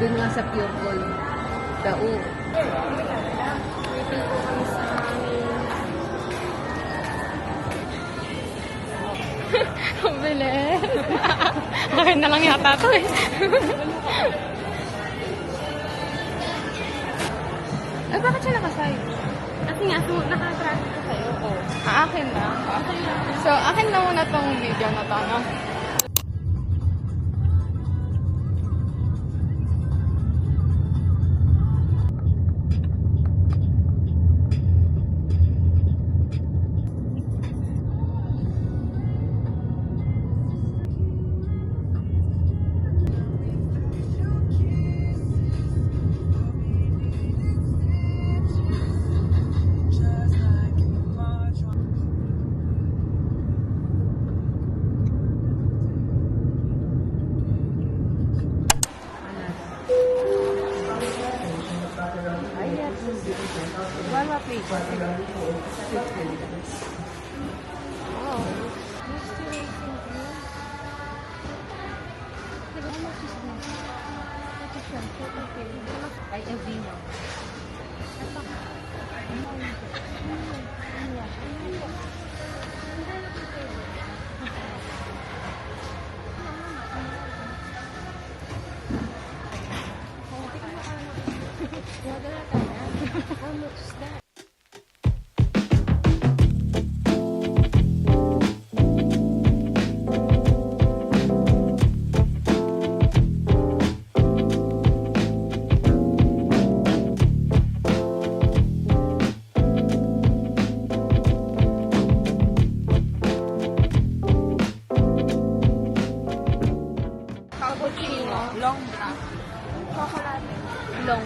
Doon nga sa Pure Gold. Dao. Waiting po kami sa amin. Ang bilis. Akin na lang yata to eh. Ay, bakit siya nakasay? Kasi nga, naka-traffic ko kayo. Oh. Akin na. So, akin na muna tong video na to, no? Wala place. Oh. Ay, Evino. How much is that? Cappuccino. Long black. Chocolate. Long.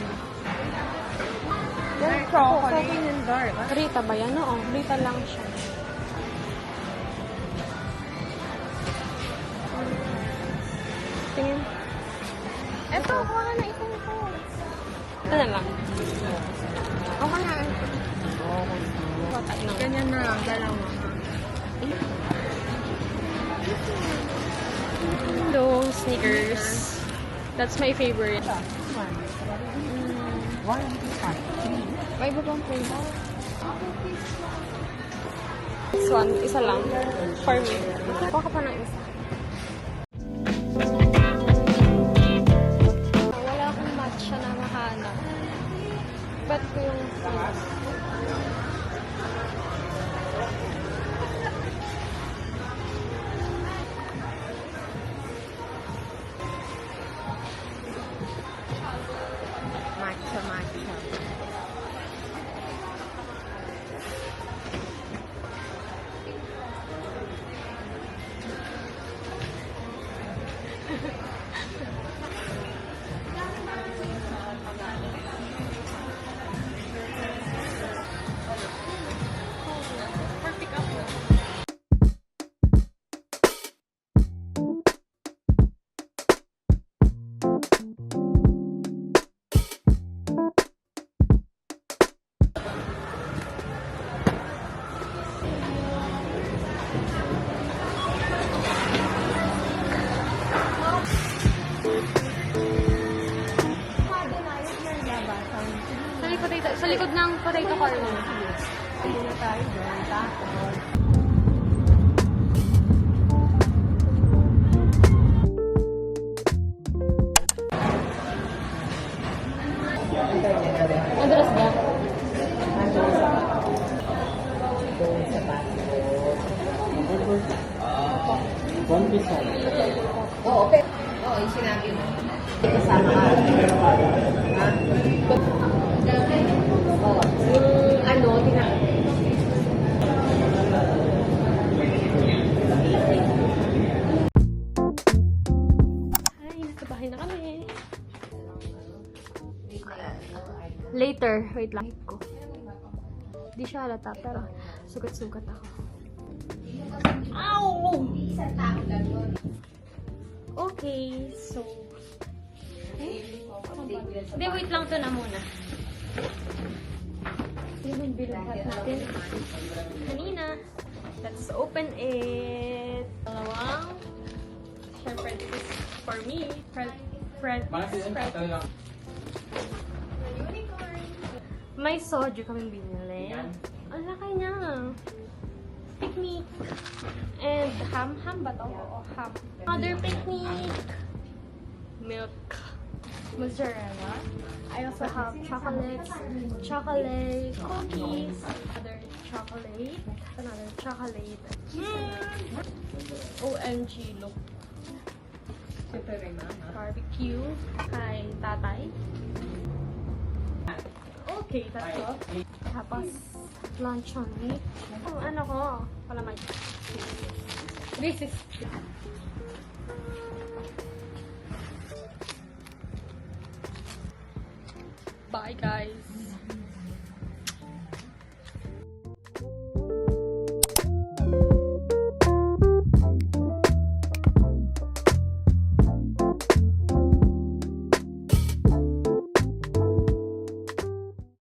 Dark chocolate. yung dark. Rita ba yan? Oo, Rita lang siya. Tingin. Eto, kuha ka na isang ito. Ito na lang. Okay na. Kotak na. Ganyan na lang, dalawa. Hello, sneakers. That's my favorite. May iba pang flavor. This one, isa lang. For me. Kuha ka pa ng isa. Wala akong matcha na mahanap. Bet ko yung Matcha, matcha. sa likod ng potato corner. Hindi na tayo doon. Tapos. Madalas ba? Oo, okay. Oo, yung sinabi mo. Kasama ka. Ha? Oo. Yung ano, Ay, nasa bahay na kami. Later, wait lang ko. Di siya halata, pero sugat-sugat ako. Ow! Okay, so... Hindi, wait lang to na muna. Yun yung bilahat natin kanina. Let's open it. Dalawang. Siyempre, this is for me. Sprite. May soju kaming binili. Ang laki niya. Picnic. And ham. Ham ba to? Oo, ham. Other picnic. Milk. Mozzarella. I also have chocolates. Chocolate. Cookies. Another chocolate. Another chocolate. OMG, look. Barbecue. Kay tatay. Okay, that's all. Tapos, luncheon meat. Oh, ano ko? Palamay. This is... Bye, guys.